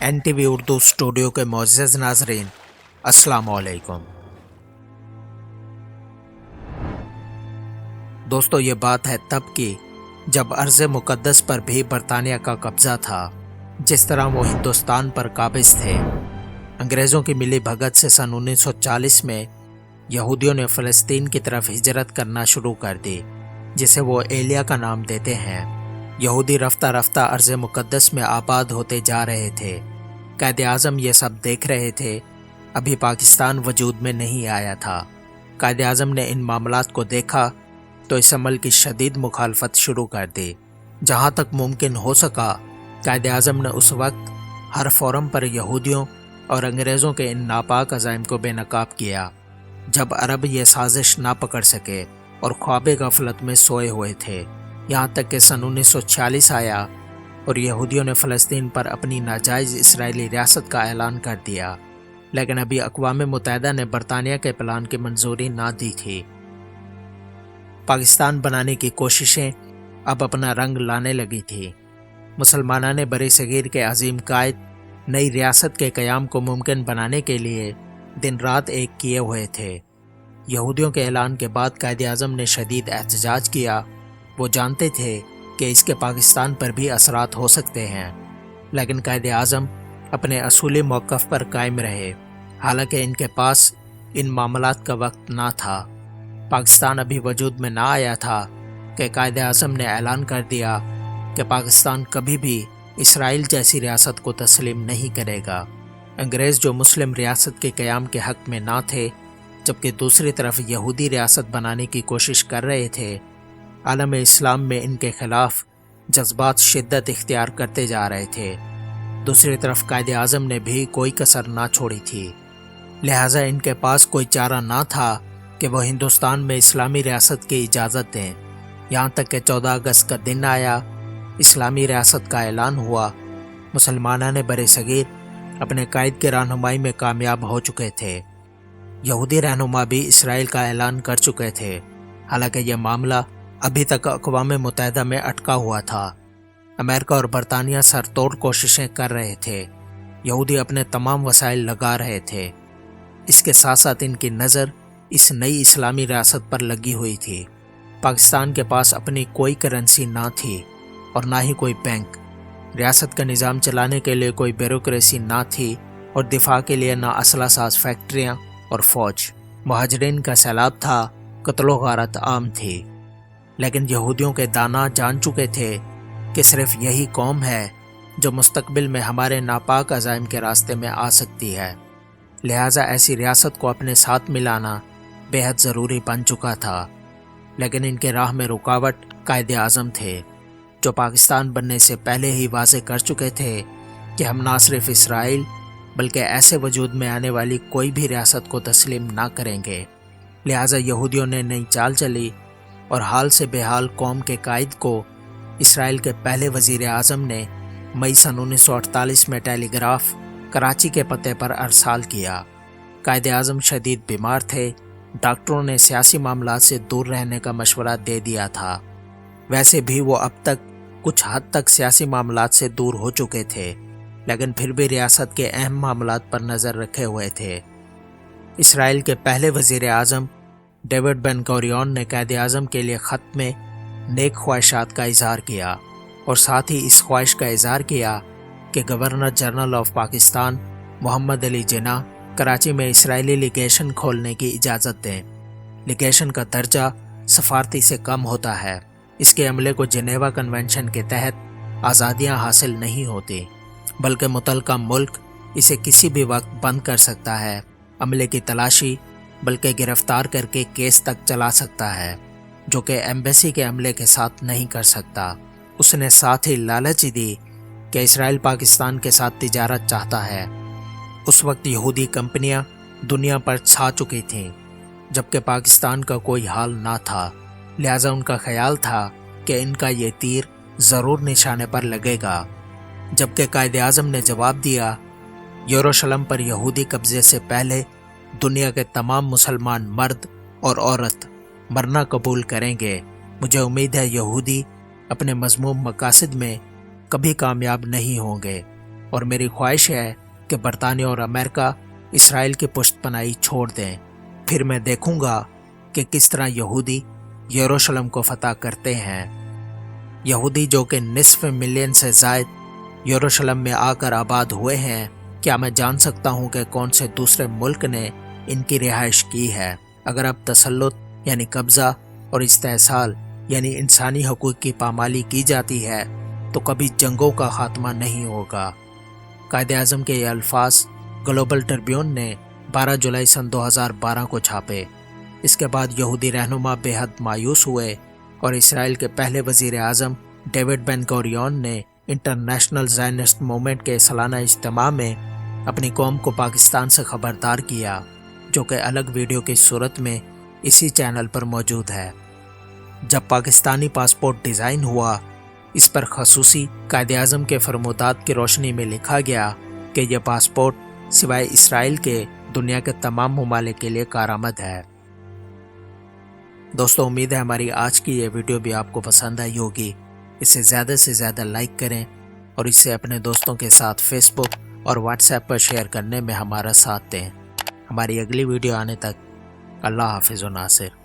N T V Urdu studio کے معزز ناظرین، السلام علیکم۔ دوستو، یہ بات ہے تب کی جب ارض مقدس پر بھی برطانیہ کا قبضہ تھا، جس طرح وہ ہندوستان پر قابض تھے۔ انگریزوں کی ملی بھگت سے سن 1940 میں یہودیوں نے فلسطین کی طرف ہجرت کرنا شروع کر دی، جسے وہ ایلیا کا نام دیتے ہیں۔ یہودی رفتہ رفتہ ارض مقدس میں آباد ہوتے جا رہے تھے۔ قائد اعظم یہ سب دیکھ رہے تھے۔ ابھی پاکستان وجود میں نہیں آیا تھا۔ قائد اعظم نے ان معاملات کو دیکھا تو اس عمل کی شدید مخالفت شروع کر دی۔ جہاں تک ممکن ہو سکا، قائد اعظم نے اس وقت ہر فورم پر یہودیوں اور انگریزوں کے ان ناپاک عزائم کو بے نقاب کیا۔ جب عرب یہ سازش نہ پکڑ سکے اور خواب غفلت میں سوئے ہوئے تھے، یہاں تک کہ سن 1946 آیا اور یہودیوں نے فلسطین پر اپنی ناجائز اسرائیلی ریاست کا اعلان کر دیا، لیکن ابھی اقوام متحدہ نے برطانیہ کے پلان کی منظوری نہ دی تھی۔ پاکستان بنانے کی کوششیں اب اپنا رنگ لانے لگی تھی۔ مسلمانان بر صغیر کے عظیم قائد نئی ریاست کے قیام کو ممکن بنانے کے لیے دن رات ایک کیے ہوئے تھے۔ یہودیوں کے اعلان کے بعد قائد اعظم نے شدید احتجاج کیا۔ وہ جانتے تھے کہ اس کے پاکستان پر بھی اثرات ہو سکتے ہیں، لیکن قائد اعظم اپنے اصولی موقف پر قائم رہے، حالانکہ ان کے پاس ان معاملات کا وقت نہ تھا۔ پاکستان ابھی وجود میں نہ آیا تھا کہ قائد اعظم نے اعلان کر دیا کہ پاکستان کبھی بھی اسرائیل جیسی ریاست کو تسلیم نہیں کرے گا۔ انگریز جو مسلم ریاست کے قیام کے حق میں نہ تھے، جبکہ دوسری طرف یہودی ریاست بنانے کی کوشش کر رہے تھے، عالم اسلام میں ان کے خلاف جذبات شدت اختیار کرتے جا رہے تھے۔ دوسری طرف قائد اعظم نے بھی کوئی کسر نہ چھوڑی تھی، لہٰذا ان کے پاس کوئی چارہ نہ تھا کہ وہ ہندوستان میں اسلامی ریاست کی اجازت دیں۔ یہاں تک کہ 14 اگست کا دن آیا، اسلامی ریاست کا اعلان ہوا۔ مسلمانان بر صغیر اپنے قائد کی رہنمائی میں کامیاب ہو چکے تھے۔ یہودی رہنما بھی اسرائیل کا اعلان کر چکے تھے، حالانکہ یہ معاملہ ابھی تک اقوام متحدہ میں اٹکا ہوا تھا۔ امریکہ اور برطانیہ سر توڑ کوششیں کر رہے تھے۔ یہودی اپنے تمام وسائل لگا رہے تھے۔ اس کے ساتھ ساتھ ان کی نظر اس نئی اسلامی ریاست پر لگی ہوئی تھی۔ پاکستان کے پاس اپنی کوئی کرنسی نہ تھی اور نہ ہی کوئی بینک۔ ریاست کا نظام چلانے کے لیے کوئی بیوروکریسی نہ تھی اور دفاع کے لیے نہ اسلحہ ساز فیکٹریاں اور فوج۔ مہاجرین کا سیلاب تھا، قتل و غارت عام تھی۔ لیکن یہودیوں کے دانا جان چکے تھے کہ صرف یہی قوم ہے جو مستقبل میں ہمارے ناپاک عزائم کے راستے میں آ سکتی ہے، لہٰذا ایسی ریاست کو اپنے ساتھ ملانا بے حد ضروری بن چکا تھا۔ لیکن ان کے راہ میں رکاوٹ قائد اعظم تھے، جو پاکستان بننے سے پہلے ہی واضح کر چکے تھے کہ ہم نہ صرف اسرائیل بلکہ ایسے وجود میں آنے والی کوئی بھی ریاست کو تسلیم نہ کریں گے۔ لہٰذا یہودیوں نے نئی چال چلی اور حال سے بے حال قوم کے قائد کو اسرائیل کے پہلے وزیر اعظم نے مئی سن 1948 میں ٹیلی گراف کراچی کے پتے پر ارسال کیا۔ قائد اعظم شدید بیمار تھے۔ ڈاکٹروں نے سیاسی معاملات سے دور رہنے کا مشورہ دے دیا تھا۔ ویسے بھی وہ اب تک کچھ حد تک سیاسی معاملات سے دور ہو چکے تھے، لیکن پھر بھی ریاست کے اہم معاملات پر نظر رکھے ہوئے تھے۔ اسرائیل کے پہلے وزیر اعظم ڈیوڈ بن گوریون نے قائد اعظم کے لیے خط میں نیک خواہشات کا اظہار کیا اور ساتھ ہی اس خواہش کا اظہار کیا کہ گورنر جنرل آف پاکستان محمد علی جناح کراچی میں اسرائیلی لیگیشن کھولنے کی اجازت دیں۔ لیگیشن کا درجہ سفارتی سے کم ہوتا ہے۔ اس کے عملے کو جنیوا کنونشن کے تحت آزادیاں حاصل نہیں ہوتی، بلکہ متعلقہ ملک اسے کسی بھی وقت بند کر سکتا ہے، عملے کی تلاشی بلکہ گرفتار کر کے کیس تک چلا سکتا ہے، جو کہ ایمبیسی کے عملے کے ساتھ نہیں کر سکتا۔ اس نے ساتھ ہی لالچ دی کہ اسرائیل پاکستان کے ساتھ تجارت چاہتا ہے۔ اس وقت یہودی کمپنیاں دنیا پر چھا چکی تھیں، جبکہ پاکستان کا کوئی حال نہ تھا، لہٰذا ان کا خیال تھا کہ ان کا یہ تیر ضرور نشانے پر لگے گا۔ جبکہ قائد اعظم نے جواب دیا، یروشلم پر یہودی قبضے سے پہلے دنیا کے تمام مسلمان مرد اور عورت مرنا قبول کریں گے۔ مجھے امید ہے یہودی اپنے مذموم مقاصد میں کبھی کامیاب نہیں ہوں گے۔ اور میری خواہش ہے کہ برطانیہ اور امریکہ اسرائیل کی پشت پناہی چھوڑ دیں۔ پھر میں دیکھوں گا کہ کس طرح یہودی یروشلم کو فتح کرتے ہیں۔ یہودی جو کہ نصف ملین سے زائد یروشلم میں آ کر آباد ہوئے ہیں، کیا میں جان سکتا ہوں کہ کون سے دوسرے ملک نے ان کی رہائش کی ہے؟ اگر اب تسلط یعنی قبضہ اور استحصال یعنی انسانی حقوق کی پامالی کی جاتی ہے تو کبھی جنگوں کا خاتمہ نہیں ہوگا۔ قائد اعظم کے یہ الفاظ گلوبل ٹربیون نے 12 جولائی سن 2012 کو چھاپے۔ اس کے بعد یہودی رہنما بے حد مایوس ہوئے اور اسرائیل کے پہلے وزیر اعظم ڈیوڈ بن گوریون نے انٹرنیشنل زائنسٹ موومنٹ کے سالانہ اجتماع میں اپنی قوم کو پاکستان سے خبردار کیا، جو کہ الگ ویڈیو کی صورت میں اسی چینل پر موجود ہے۔ جب پاکستانی پاسپورٹ ڈیزائن ہوا، اس پر خصوصی قائد اعظم کے فرمودات کی روشنی میں لکھا گیا کہ یہ پاسپورٹ سوائے اسرائیل کے دنیا کے تمام ممالک کے لیے کارآمد ہے۔ دوستو، امید ہے ہماری آج کی یہ ویڈیو بھی آپ کو پسند آئی ہوگی۔ اسے زیادہ سے زیادہ لائک کریں اور اسے اپنے دوستوں کے ساتھ فیس بک اور واٹس ایپ پر شیئر کرنے میں ہمارا ساتھ دیں۔ ہماری اگلی ویڈیو آنے تک اللہ حافظ و ناصر۔